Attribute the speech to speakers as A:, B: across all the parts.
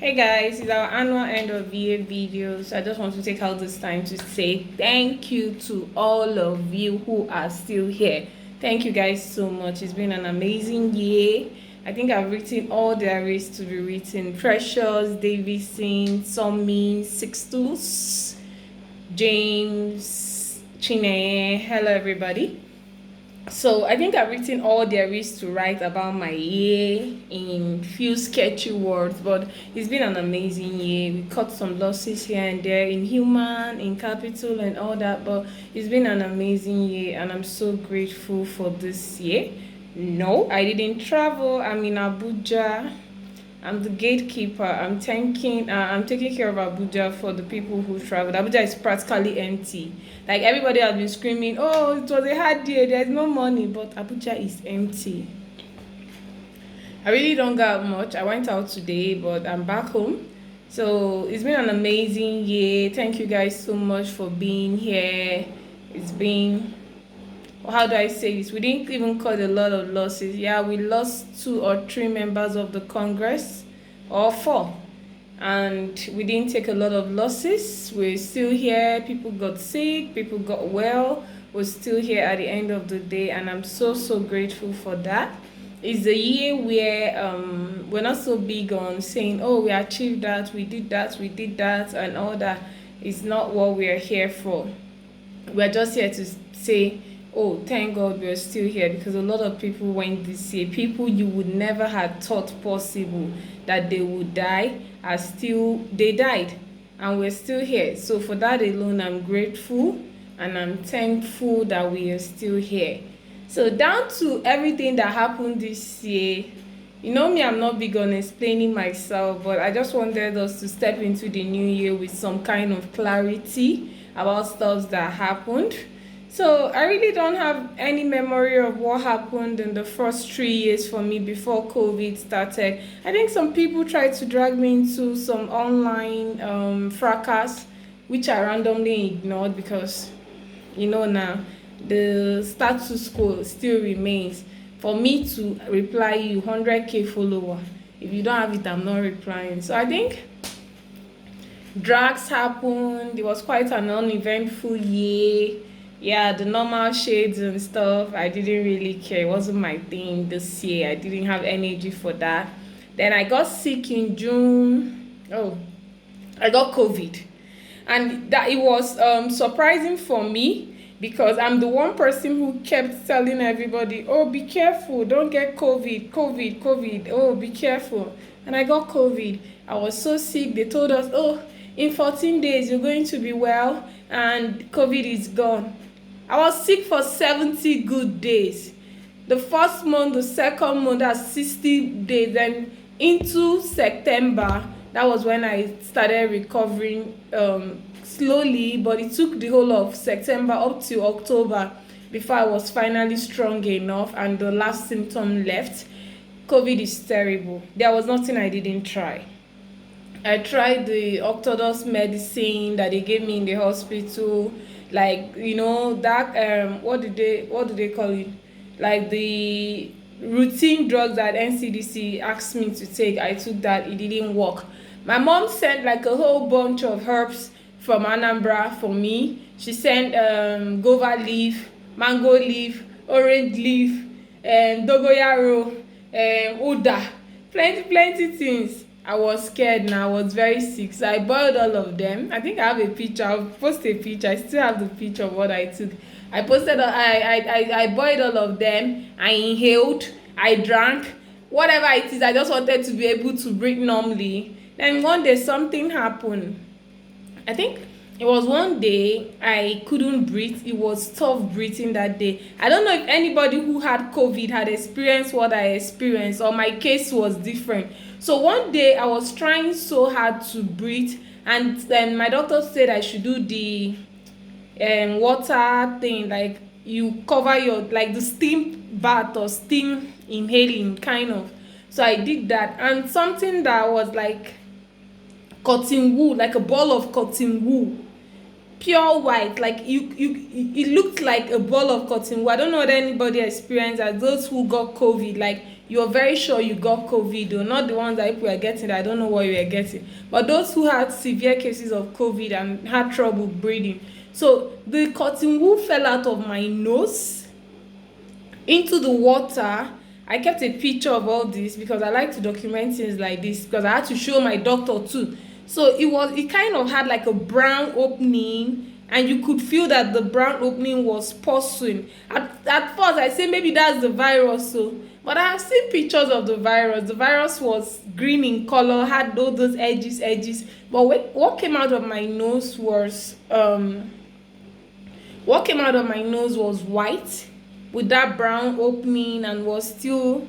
A: Hey guys, it's our annual end of year video. So I just want to take out this time to say thank you to all of you who are still here. Thank you guys so much. It's been an amazing year. I think I've written all there is to be written. Precious, Davison, Sommi, Sixtus, James, Chine. Hello everybody. So I think I've written all there is to write about my year in few sketchy words, but it's been an amazing year. We cut some losses here and there in human, in capital, and all that, but it's been an amazing year, and I'm so grateful for this year. No, I didn't travel. I'm in Abuja. I'm the gatekeeper. I'm taking care of Abuja for the people who traveled. Abuja is practically empty. Like everybody has been screaming, "Oh, it was a hard year. There's no money," but Abuja is empty. I really don't got much. I went out today, but I'm back home. So it's been an amazing year. Thank you guys so much for being here. It's been, how do I say this? We didn't even cut a lot of losses. Yeah, we lost 2 or 3 members of the Congress, or 4, and we didn't take a lot of losses. We're still here. People got sick, people got well. We're still here at the end of the day, and I'm so grateful for that. It's a year where we're not so big on saying, "Oh, we achieved that, we did that," and all that. Is not what we're here for. We're just here to say, "Oh, thank God we're still here," because a lot of people went this year. People you would never have thought possible that they would die they died, and we're still here. So for that alone, I'm grateful and I'm thankful that we are still here. So down to everything that happened this year. You know me, I'm not big on explaining myself, but I just wanted us to step into the new year with some kind of clarity about stuff that happened. So I really don't have any memory of what happened in the first 3 years for me before COVID started. I think some people tried to drag me into some online fracas, which I randomly ignored because, now the status quo still remains. For me to reply you 100k follower, if you don't have it, I'm not replying. So I think drags happened. It was quite an uneventful year. Yeah, the normal shades and stuff, I didn't really care. It wasn't my thing this year. I didn't have energy for that. Then I got sick in June. Oh, I got COVID, and that it was surprising for me because I'm the one person who kept telling everybody, "Oh, be careful, don't get COVID, oh, be careful." And I got COVID. I was so sick. They told us, "Oh, in 14 days you're going to be well and COVID is gone." I was sick for 70 good days. The first month, the second month, that's 60 days. Then into September, that was when I started recovering slowly, but it took the whole of September up to October before I was finally strong enough and the last symptom left. COVID is terrible. There was nothing I didn't try. I tried the orthodox medicine that they gave me in the hospital, like that what do they call it? Like the routine drugs that NCDC asked me to take. I took that, it didn't work. My mom sent like a whole bunch of herbs from Anambra for me. She sent guava leaf, mango leaf, orange leaf, and dogoyaro, uda, plenty things. I was scared and I was very sick, so I boiled all of them. I think I have a picture. I'll post a picture. I still have the picture of what I took. I boiled all of them. I inhaled. I drank. Whatever it is, I just wanted to be able to breathe normally. Then one day something happened. I think it was one day I couldn't breathe. It was tough breathing that day. I don't know if anybody who had COVID had experienced what I experienced, or my case was different. So one day I was trying so hard to breathe, and then my doctor said I should do the water thing, like you cover your, like the steam bath or steam inhaling kind of. So I did that, and something that was like cotton wool, like a ball of cotton wool, pure white, like it looked like a ball of cotton wool. I don't know whether anybody experienced that. Those who got COVID, like you're very sure you got COVID, or not the ones that people are getting that I don't know what you are getting, but those who had severe cases of COVID and had trouble breathing. So the cotton wool fell out of my nose into the water. I kept a picture of all this because I like to document things like this, because I had to show my doctor too. So it kind of had like a brown opening, and you could feel that the brown opening was pulsing. At first I say maybe that's the virus, so but I have seen pictures of the virus. The virus was green in color, had all those edges, but what came out of my nose was white with that brown opening, and was still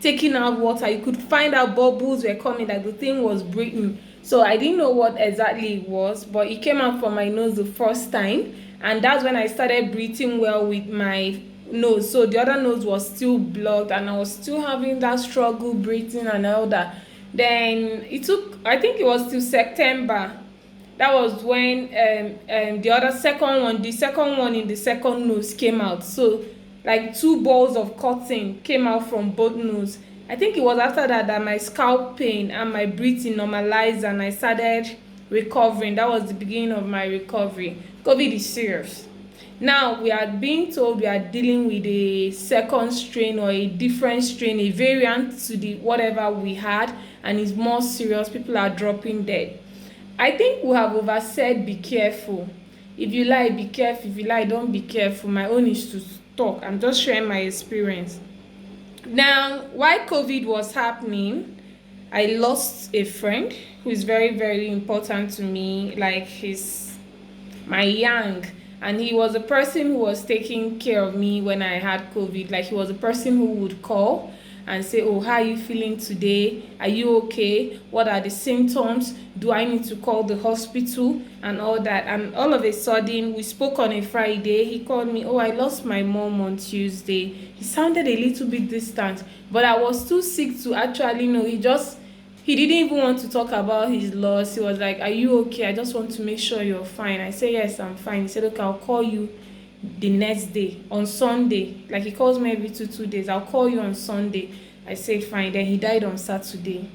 A: taking out water. You could find out bubbles were coming, like the thing was breathing. So I didn't know what exactly it was, but it came out from my nose the first time, and that's when I started breathing well with my nose. So the other nose was still blocked, and I was still having that struggle breathing and all that. Then it took, I think it was till September. That was when the second one in the second nose came out. So like two balls of cotton came out from both nose. I think it was after that my scalp pain and my breathing normalized, and I started recovering. That was the beginning of my recovery. COVID is serious. Now we are being told we are dealing with a second strain, or a different strain, a variant to the whatever we had, and it's more serious. People are dropping dead. I think we have oversaid be careful. If you lie, be careful. If you lie, don't be careful. My own is to talk. I'm just sharing my experience. Now, while COVID was happening, I lost a friend who is very, very important to me. Like, he's my yang. And he was a person who was taking care of me when I had COVID. Like, he was a person who would call and say, oh, how are you feeling today? Are you okay? What are the symptoms? Do I need to call the hospital? And all that. And all of a sudden, we spoke on a Friday. He called me, oh, I lost my mom on Tuesday. He sounded a little bit distant, but I was too sick to actually know. He didn't even want to talk about his loss. He was like, are you okay? I just want to make sure you're fine. I said, yes, I'm fine. He said, okay, I'll call you the next day, on Sunday. Like, he calls me every two days. I'll call you on Sunday. I said, fine. Then he died on Saturday.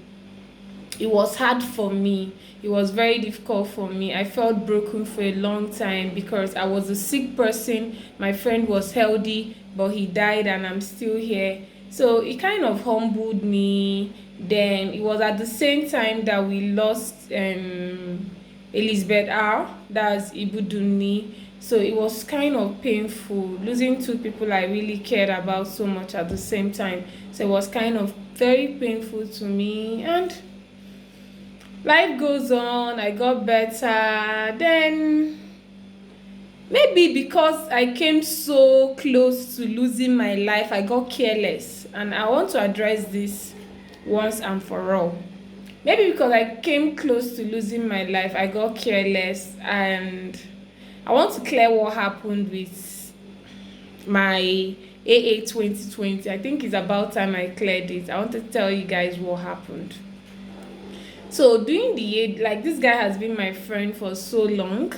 A: It was hard for me. It was very difficult for me. I felt broken for a long time because I was a sick person. My friend was healthy, but he died, and I'm still here. So it kind of humbled me. Then it was at the same time that we lost Elizabeth R. That's Ibudunni. So it was kind of painful, losing two people I really cared about so much at the same time. So it was kind of very painful to me. And life goes on. I got better. Then maybe because I came so close to losing my life, I got careless. And I want to address this once and for all. Maybe because I came close to losing my life, I got careless, and I want to clear what happened with my AA 2020. I think it's about time I cleared it. I want to tell you guys what happened. So during the year, like, this guy has been my friend for so long.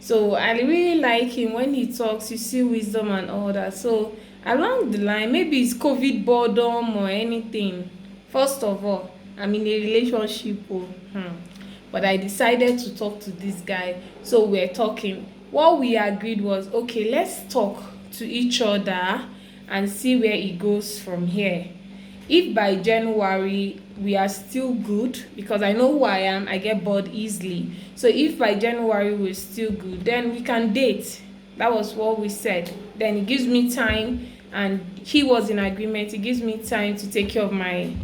A: So I really like him. When he talks, you see wisdom and all that. So along the line, maybe it's COVID boredom or anything. First of all, I'm in a relationship. But I decided to talk to this guy. So we're talking. What we agreed was, okay, let's talk to each other and see where it goes from here. If by January we are still good, because I know who I am, I get bored easily. So if by January we're still good, then we can date. That was what we said. Then it gives me time, and he was in agreement. It gives me time to take care of my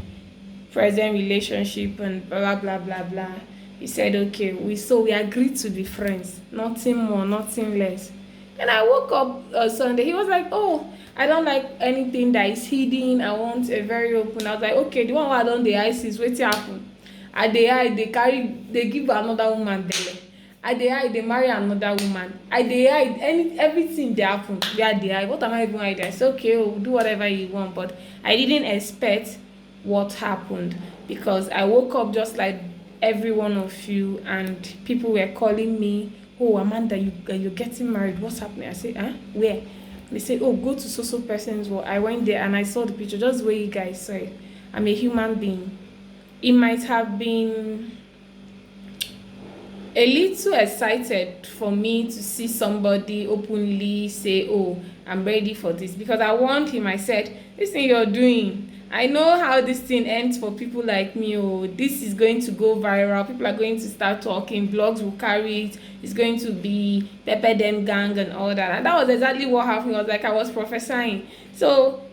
A: present relationship and blah blah blah blah. He said, okay, we agreed to be friends, nothing more, nothing less. And I woke up Sunday. He was like, oh, I don't like anything that is hidden. I want a very open. I was like, okay, the one who I don't the ISIS, what's happen? At the eye, they give another woman belly. At the eye, they marry another woman. At the eye, everything they happen. They are the eye. What am I even hiding? I said, okay, we'll do whatever you want. But I didn't expect what happened, because I woke up just like every one of you, and people were calling me, oh, Amanda, you're getting married, what's happening? I said, where? They said, oh, go to so person's wall. I went there and I saw the picture, just the way you guys saw it. I'm a human being. It might have been a little excited for me to see somebody openly say, oh, I'm ready for this, because I warned him. I said, this thing you're doing, I know how this thing ends for people like me. Oh, this is going to go viral. People are going to start talking. Blogs will carry it. It's going to be Pepper Them Gang and all that. And that was exactly what happened. I was prophesying. So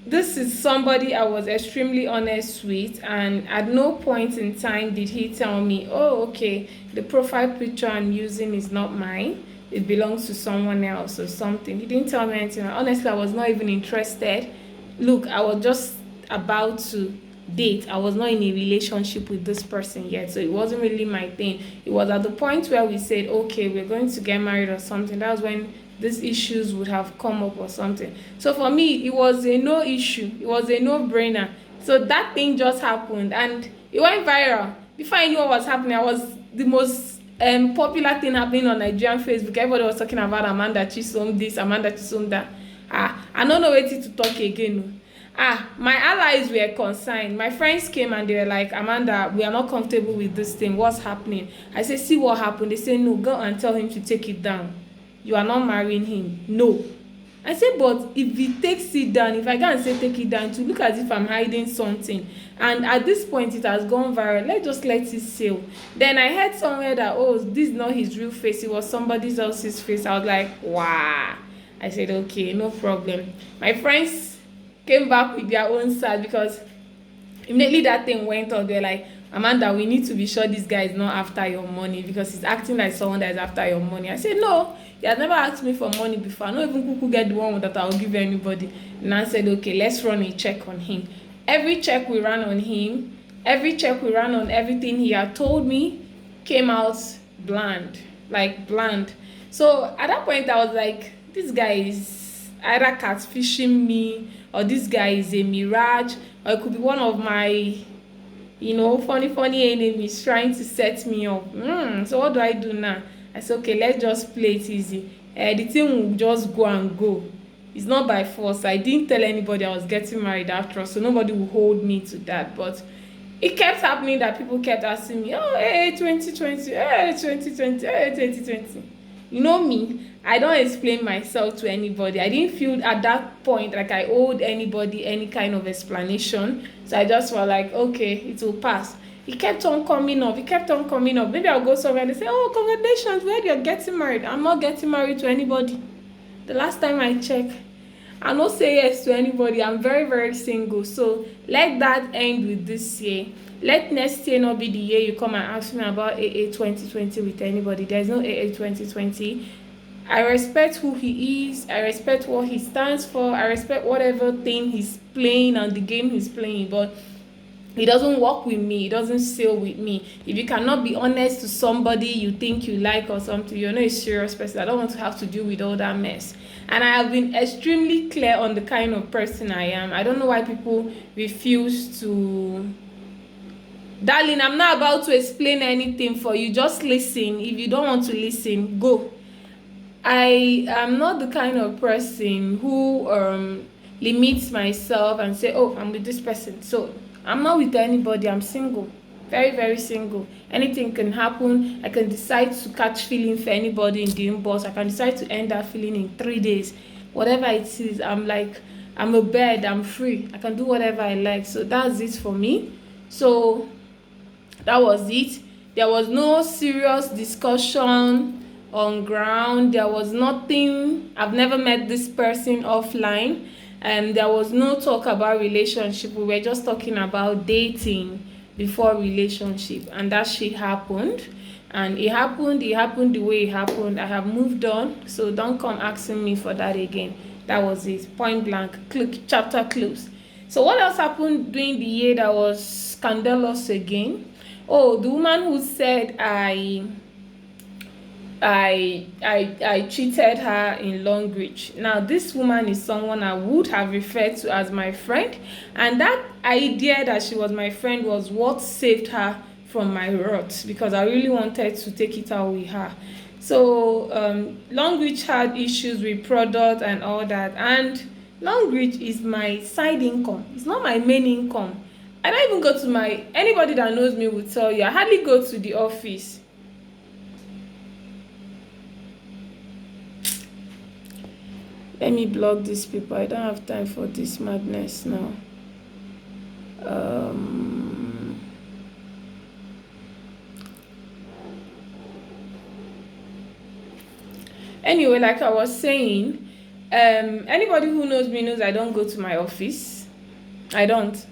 A: this is somebody I was extremely honest with, and at no point in time did he tell me, oh, okay, the profile picture I'm using is not mine, it belongs to someone else or something. He didn't tell me anything. Honestly, I was not even interested. Look, I was just about to date. I was not in a relationship with this person yet, so it wasn't really my thing. It was at the point where we said, okay, we're going to get married or something. That was when these issues would have come up or something. So for me, it was a no issue. It was a no-brainer. So that thing just happened and it went viral. Before I knew what was happening, I was the most popular thing happening on Nigerian Facebook. Everybody was talking about Amanda Chisom this, Amanda Chisom that. I don't know where to talk again. My allies were concerned. My friends came and they were like, Amanda, we are not comfortable with this thing. What's happening? I said, see what happened. They said, no, go and tell him to take it down. You are not marrying him. No. I said, but if he takes it down, if I go and say take it down, to look as if I'm hiding something. And at this point, it has gone viral. Let's just let it sail. Then I heard somewhere that, oh, this is not his real face. It was somebody else's face. I was like, wow. I said, okay, no problem. My friends came back with their own side, because immediately that thing went on. They're like, Amanda, we need to be sure this guy is not after your money, because he's acting like someone that is after your money. I said, no, he has never asked me for money before. I don't even kuku get the one that I'll give anybody. And I said, okay, let's run a check on him. Every check we ran on him, every check we ran on everything he had told me came out bland, like bland. So at that point, I was like, this guy is either catfishing me, or this guy is a mirage, or it could be one of my funny enemies trying to set me up. So what do I do now? I said, okay, let's just play it easy. The thing will just go and go. It's not by force. I didn't tell anybody I was getting married after all, so nobody will hold me to that. But it kept happening that people kept asking me, oh, hey, 2020, hey, 2020, hey, 2020. You know me, I don't explain myself to anybody. I didn't feel at that point like I owed anybody any kind of explanation. So I just felt like, okay, it will pass. It kept on coming up. It kept on coming up. Maybe I'll go somewhere and they say, oh, congratulations, where you're getting married. I'm not getting married to anybody. The last time I checked, I not say yes to anybody. I'm very, very single. So let that end with this year. Let next year not be the year you come and ask me about AA 2020 with anybody. There's no AA 2020. I respect who he is. I respect what he stands for. I respect whatever thing he's playing and the game he's playing. But it doesn't work with me. It doesn't sail with me. If you cannot be honest to somebody you think you like or something, you're not a serious person. I don't want to have to deal with all that mess. And I have been extremely clear on the kind of person I am. I don't know why people refuse to... Darling, I'm not about to explain anything for you. Just listen. If you don't want to listen, go. I am not the kind of person who limits myself and say, oh, I'm with this person, so I'm not with anybody. I'm single, very, very single. Anything can happen. I can decide to catch feeling for anybody in the inbox. I can decide to end that feeling in 3 days. Whatever it is, I'm like, I'm a bird. I'm free. I can do whatever I like. So that's it for me. So that was it. There was no serious discussion on ground. There was nothing. I've never met this person offline. There was no talk about relationship. We were just talking about dating before relationship, and that shit happened. And it happened the way it happened. I have moved on, so don't come asking me for that again. That was it, point blank. Click, chapter close. So what else happened during the year that was scandalous again? Oh, the woman who said I cheated her in Long Beach. Now, this woman is someone I would have referred to as my friend, and that idea that she was my friend was what saved her from my wrath, because I really wanted to take it out with her. So Longreach had issues with product and all that, and Longreach is my side income. It's not my main income. I don't even go to my, anybody that knows me will tell you, I hardly go to the office. Let me block these people. I don't have time for this madness now. Anyway, like I was saying, anybody who knows me knows I don't go to my office. I don't.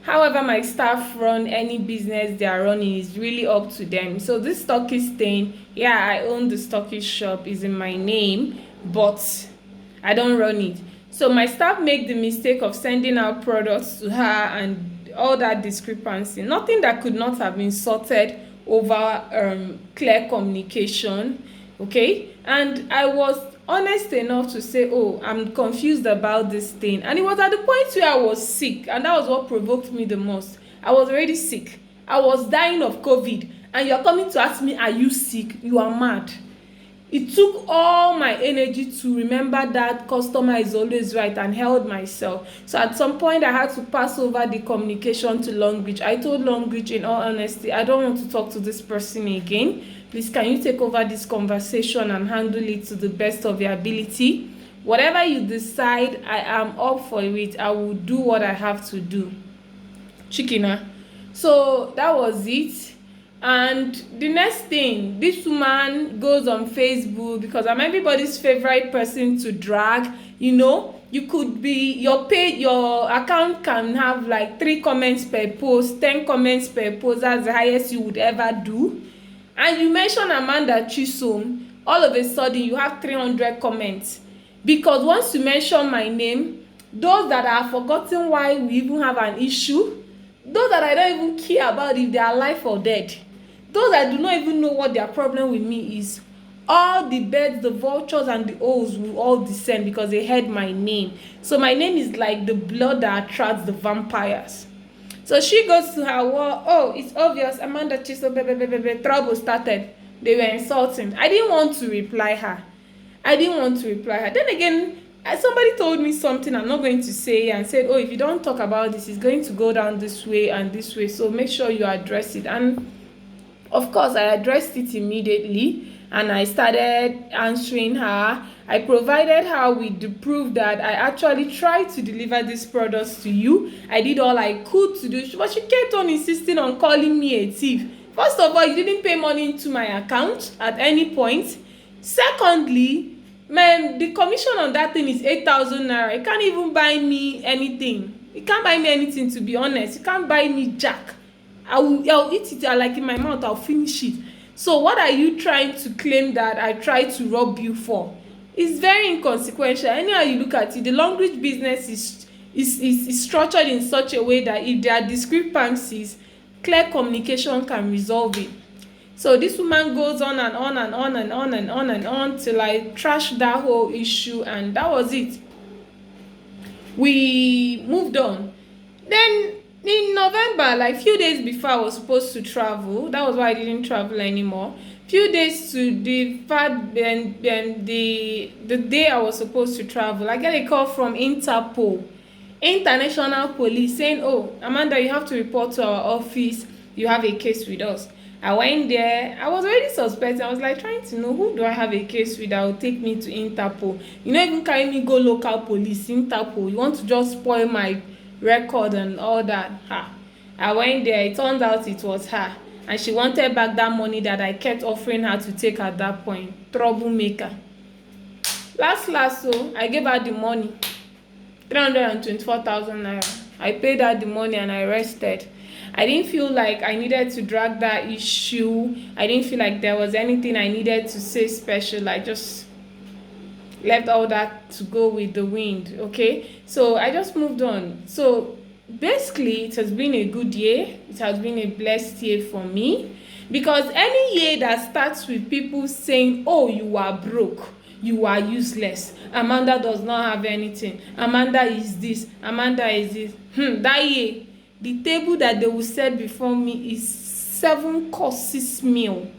A: However, my staff run any business they are running, is really up to them. So this stockist thing, yeah, I own the stockist shop, is in my name, but I don't run it. So my staff make the mistake of sending out products to her and all that discrepancy. Nothing that could not have been sorted over clear communication. Okay, and I was honest enough to say, oh, I'm confused about this thing. And it was at the point where I was sick, and that was what provoked me the most. I was already sick. I was dying of COVID, and you're coming to ask me, are you sick? You are mad. It took all my energy to remember that customer is always right, and held myself. So at some point I had to pass over the communication to Longreach. I told Longreach, in all honesty, I don't want to talk to this person again. Please, can you take over this conversation and handle it to the best of your ability? Whatever you decide, I am up for it. I will do what I have to do. Chikina. So that was it. And the next thing, this woman goes on Facebook, because I'm everybody's favorite person to drag. You know, you could be, your page, your account can have like 3 comments per post, 10 comments per post. That's the highest you would ever do. And you mention Amanda Chisom, all of a sudden you have 300 comments. Because once you mention my name, those that are forgotten why we even have an issue, those that I don't even care about if they are alive or dead, those that do not even know what their problem with me is, all the birds, the vultures, and the owls will all descend because they heard my name. So my name is like the blood that attracts the vampires. So she goes to her wall. Oh, it's obvious. Amanda Chisom, trouble started. They were insulting. I didn't want to reply her. Then again, somebody told me something I'm not going to say, and said, oh, if you don't talk about this, it's going to go down this way and this way. So make sure you address it. And of course, I addressed it immediately, and I started answering her. I provided her with the proof that I actually tried to deliver these products to you. I did all I could to do, but she kept on insisting on calling me a thief. First of all, you didn't pay money into my account at any point. Secondly, man, the commission on that thing is 8,000 naira. You can't even buy me anything. You can't buy me anything, to be honest. You can't buy me jack. I'll eat it like in my mouth. I'll finish it. So what are you trying to claim that I tried to rob you for? It's very inconsequential. Anyhow you look at it, the Longreach business is structured in such a way that if there are discrepancies, clear communication can resolve it. So this woman goes on and on and on and on and on and on till I trashed that whole issue, and that was it. We moved on. Then in November, like few days before I was supposed to travel, that was why I didn't travel anymore. Few days to the fact, the day I was supposed to travel, I get a call from Interpol, International Police, saying, oh, Amanda, you have to report to our office. You have a case with us. I went there. I was already suspecting. I was like trying to know, who do I have a case with that will take me to Interpol? You know, even carry me go local police, Interpol. You want to just spoil my record and all that. I went there. It turned out it was her, and she wanted back that money that I kept offering her to take at that point. Troublemaker. Last, so I gave her the money, 324,000 naira. I paid her the money and I rested. I didn't feel like I needed to drag that issue. I didn't feel like there was anything I needed to say special. I just left all that to go with the wind. Okay, so I just moved on. So basically, it has been a good year. It has been a blessed year for me, because any year that starts with people saying, oh, you are broke, you are useless, Amanda does not have anything, Amanda is this, Amanda is this, that year, the table that they will set before me is 7 courses meal.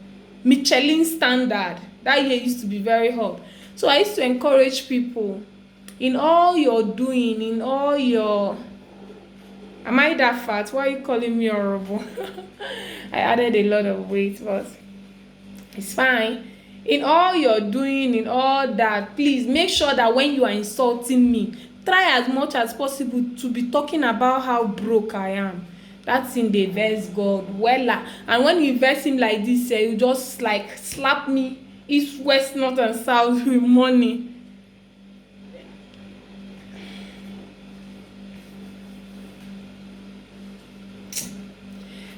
A: Michelin standard. That year used to be very hot. So I used to encourage people, in all you're doing, in all your, am I that fat? Why are you calling me horrible? I added a lot of weight, but it's fine. In all you're doing, in all that, please make sure that when you are insulting me, try as much as possible to be talking about how broke I am. That's in the verse God wella. And when you verse him like this, you just like slap me east, west, north, and south with money.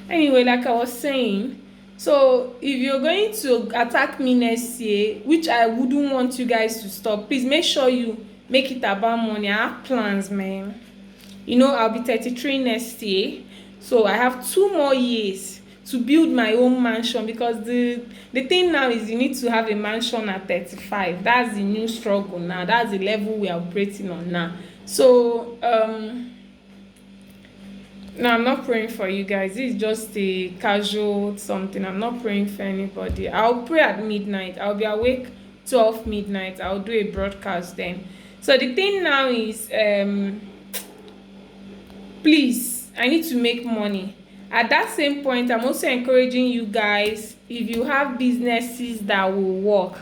A: Anyway, like I was saying, so if you're going to attack me next year, which I wouldn't want you guys to stop, please make sure you make it about money. I have plans, man. You know, I'll be 33 next year, so I have 2 more years to build my own mansion, because the thing now is you need to have a mansion at 35. That's the new struggle now. That's the level we are operating on now. So no, I'm not praying for you guys. This is just a casual something. I'm not praying for anybody. I'll pray at midnight. I'll be awake 12 midnight. I'll do a broadcast then. So the thing now is, please, I need to make money. At that same point, I'm also encouraging you guys, if you have businesses that will work,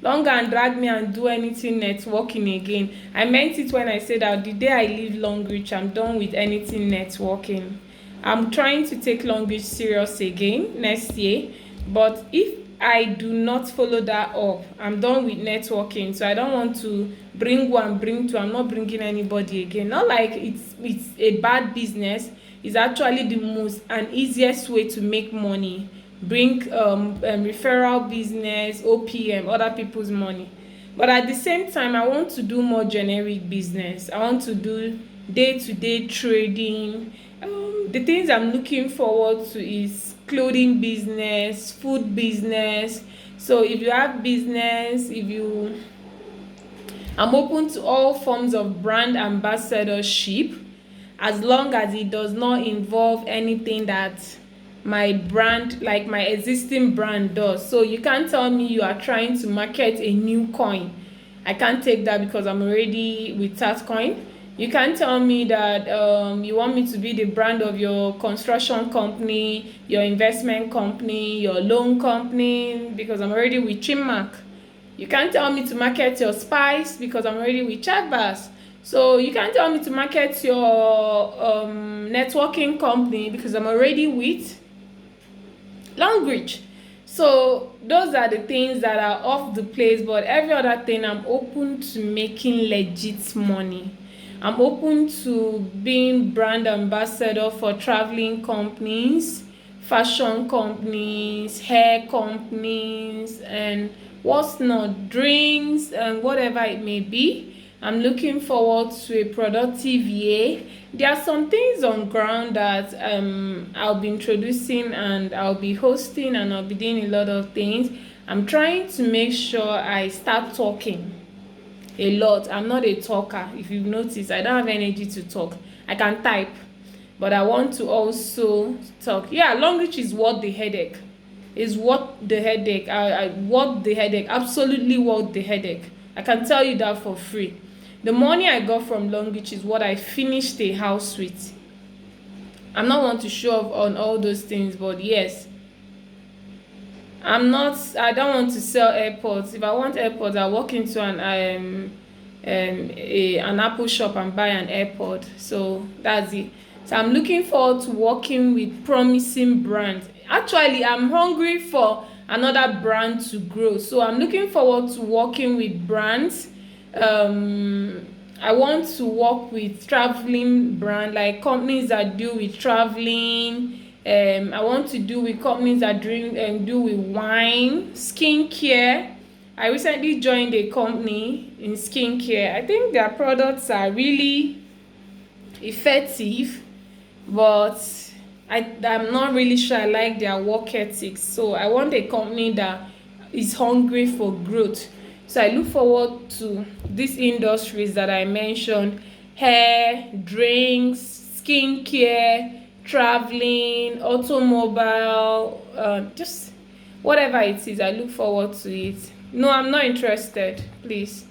A: don't go and drag me and do anything networking again. I meant it when I said that the day I leave Longreach, I'm done with anything networking. I'm trying to take Longreach serious again next year, but if I do not follow that up, I'm done with networking. So I don't want to bring one, bring two. I'm not bringing anybody again. Not like it's a bad business. It's actually the most and easiest way to make money. Bring referral business, OPM, other people's money. But at the same time, I want to do more generic business. I want to do day-to-day trading. The things I'm looking forward to is clothing business, food business. So if you have business, I'm open to all forms of brand ambassadorship, as long as it does not involve anything that my brand, like my existing brand, does. So you can't tell me you are trying to market a new coin. I can't take that because I'm already with Tatcoin. You can't tell me that you want me to be the brand of your construction company, your investment company, your loan company, because I'm already with Chinmark. You can't tell me to market your spice because I'm already with Chatbas. So you can't tell me to market your networking company because I'm already with Longreach. So those are the things that are off the place, but every other thing I'm open to making legit money. I'm open to being brand ambassador for traveling companies, fashion companies, hair companies, and what's not, drinks, and whatever it may be. I'm looking forward to a productive year. There are some things on ground that I'll be introducing, and I'll be hosting, and I'll be doing a lot of things. I'm trying to make sure I start talking a lot. I'm not a talker. If you've noticed, I don't have energy to talk. I can type, but I want to also talk. Yeah, Longreach is worth the headache. Is worth the headache. Worth the headache. Absolutely worth the headache. I can tell you that for free. The money I got from Longreach is what I finished a house with. I'm not want to show off on all those things, but yes, I don't want to sell AirPods. If I want AirPods, I walk into an Apple shop and buy an AirPod. So that's it. So I'm looking forward to working with promising brands. Actually, I'm hungry for another brand to grow. So I'm looking forward to working with brands. I want to work with traveling brand, like companies that deal with traveling. I want to do with companies that do with wine, skincare. I recently joined a company in skincare. I think their products are really effective, but I'm not really sure I like their work ethics. So I want a company that is hungry for growth. So I look forward to these industries that I mentioned: hair, drinks, skincare, traveling, automobile, just Whatever it is, I look forward to it. No, I'm not interested, please.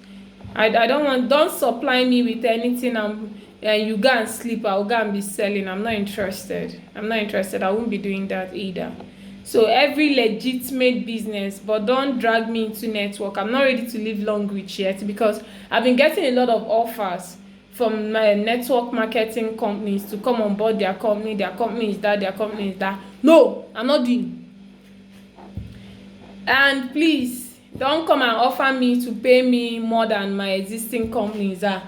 A: I don't supply me with anything and you go and sleep, I'll go and be selling. I'm not interested. I won't be doing that either. So every legitimate business, but don't drag me into network. I'm not ready to live long rich yet, because I've been getting a lot of offers from my network marketing companies to come on board their company. Their company is that, their company is that. No, I'm not doing. And please don't come and offer me to pay me more than my existing companies are.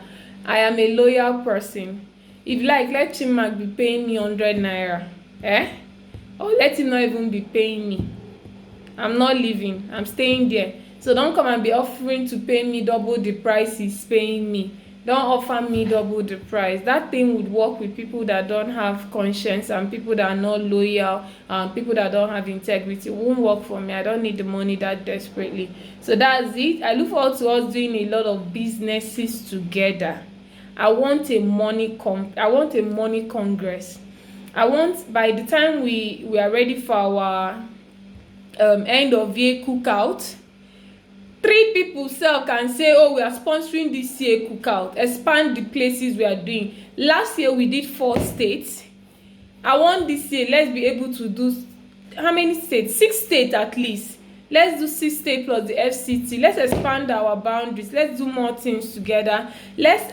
A: I am a loyal person. If like, let Chimak be paying me 100 naira, or let him not even be paying me. I'm not leaving, I'm staying there. So don't come and be offering to pay me double the price he's paying me. Don't offer me double the price. That thing would work with people that don't have conscience and people that are not loyal and people that don't have integrity. It won't work for me. I don't need the money that desperately. So that's it. I look forward to us doing a lot of businesses together. I want a money congress. I want, by the time we are ready for our end of year cookout, 3 people sef can say, oh, we are sponsoring this year cookout, expand the places we are doing. Last year we did 4 states. I want this year, let's be able to do, how many states? 6 states at least. Let's do 6 states plus the FCT. Let's expand our boundaries. Let's do more things together. Let's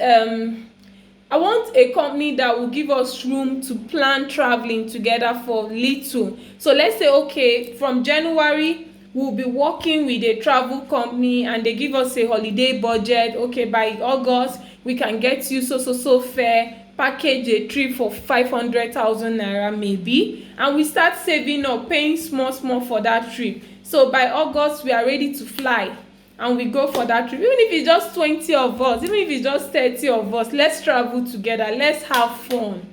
A: I want a company that will give us room to plan traveling together for little. So let's say, okay, from January we'll be working with a travel company and they give us a holiday budget. Okay, by August we can get you so fair, package a trip for 500,000 naira maybe, and we start saving up, paying small for that trip. So by August we are ready to fly and we go for that trip. Even if it's just 20 of us, even if it's just 30 of us, let's travel together, let's have fun.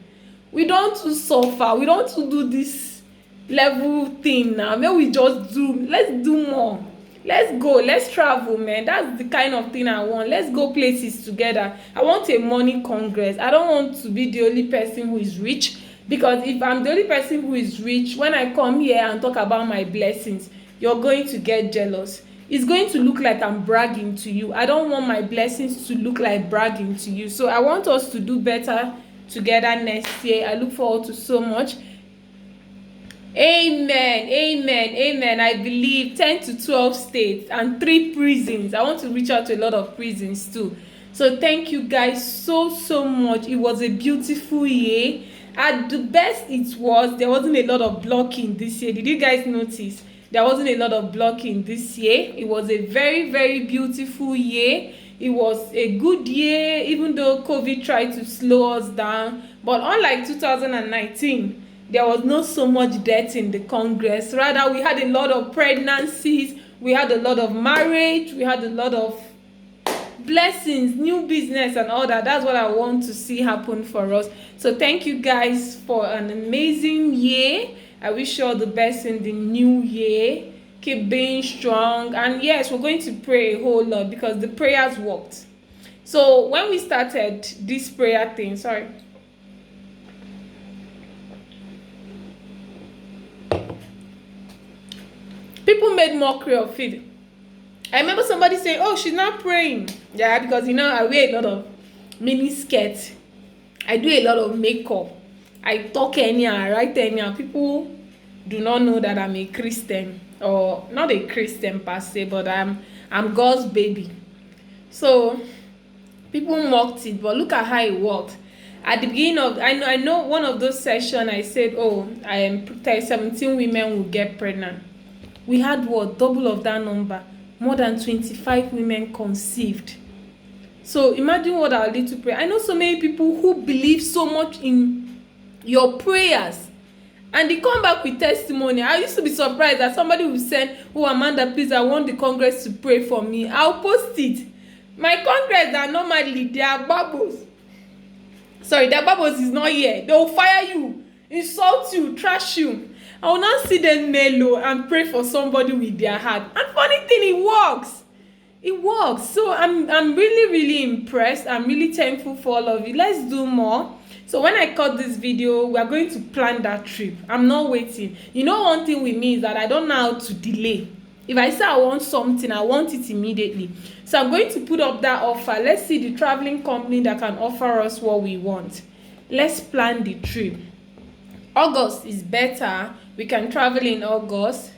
A: We don't to suffer, we don't to do this level thing now. Maybe we just do, let's do more. Let's go, let's travel, man. That's the kind of thing I want. Let's go places together. I want a money congress. I don't want to be the only person who is rich, because if I'm the only person who is rich, when I come here and talk about my blessings, you're going to get jealous. It's going to look like I'm bragging to you. I don't want my blessings to look like bragging to you. So I want us to do better together next year. I look forward to so much. Amen. I believe 10 to 12 states and 3 prisons. I want to reach out to a lot of prisons too. So thank you guys so much. It was a beautiful year. At the best it was, there wasn't a lot of blocking this year. Did you guys notice? There wasn't a lot of blocking this year. It was a very beautiful year. It was a good year, even though COVID tried to slow us down. But unlike 2019, there was not so much death in the Congress. Rather, we had a lot of pregnancies, we had a lot of marriage, we had a lot of blessings, new business and all that. That's what I want to see happen for us. So thank you guys for an amazing year. I wish you all the best in the new year. Keep being strong. And yes, we're going to pray a whole lot because the prayers worked. So when we started this prayer thing, people made mockery of it. I remember somebody saying, oh, she's not praying. Yeah, because I wear a lot of mini skirts. I do a lot of makeup. I talk anyhow, I write anyhow. People do not know that I'm a Christian, or not a Christian per se, but I'm God's baby. So people mocked it, but look at how it worked. At the beginning of, I know one of those sessions, I said, oh, 17 women will get pregnant. We had what? Double of that number. More than 25 women conceived. So imagine what our little prayer. I know so many people who believe so much in your prayers, and they come back with testimony. I used to be surprised that somebody would send, oh, Amanda, please, I want the Congress to pray for me. I'll post it. My Congress are normally, they are bubbles. Sorry, their bubbles is not here. They will fire you, insult you, trash you. I will not see them mellow and pray for somebody with their heart. And funny thing, it works. It works. So I'm really, really impressed. I'm really thankful for all of you. Let's do more. So when I cut this video, we are going to plan that trip. I'm not waiting. You know, one thing with me is that I don't know how to delay. If I say I want something, I want it immediately. So I'm going to put up that offer. Let's see the traveling company that can offer us what we want. Let's plan the trip. August is better. We can travel in August.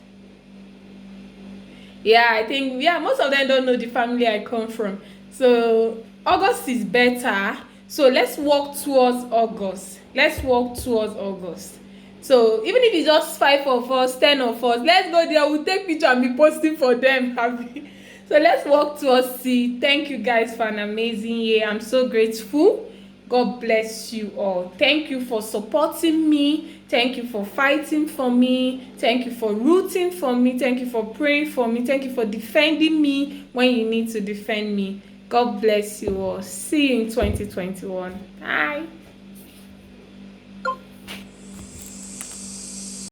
A: Yeah, I think, yeah, most of them don't know the family I come from. So August is better. So let's walk towards August. Let's walk towards August. So even if it's just 5 of us, 10 of us, let's go there. We'll take picture and be posting for them. So let's walk towards sea. Thank you guys for an amazing year. I'm so grateful. God bless you all. Thank you for supporting me. Thank you for fighting for me. Thank you for rooting for me. Thank you for praying for me. Thank you for defending me when you need to defend me. God bless you all. See you in 2021. Bye.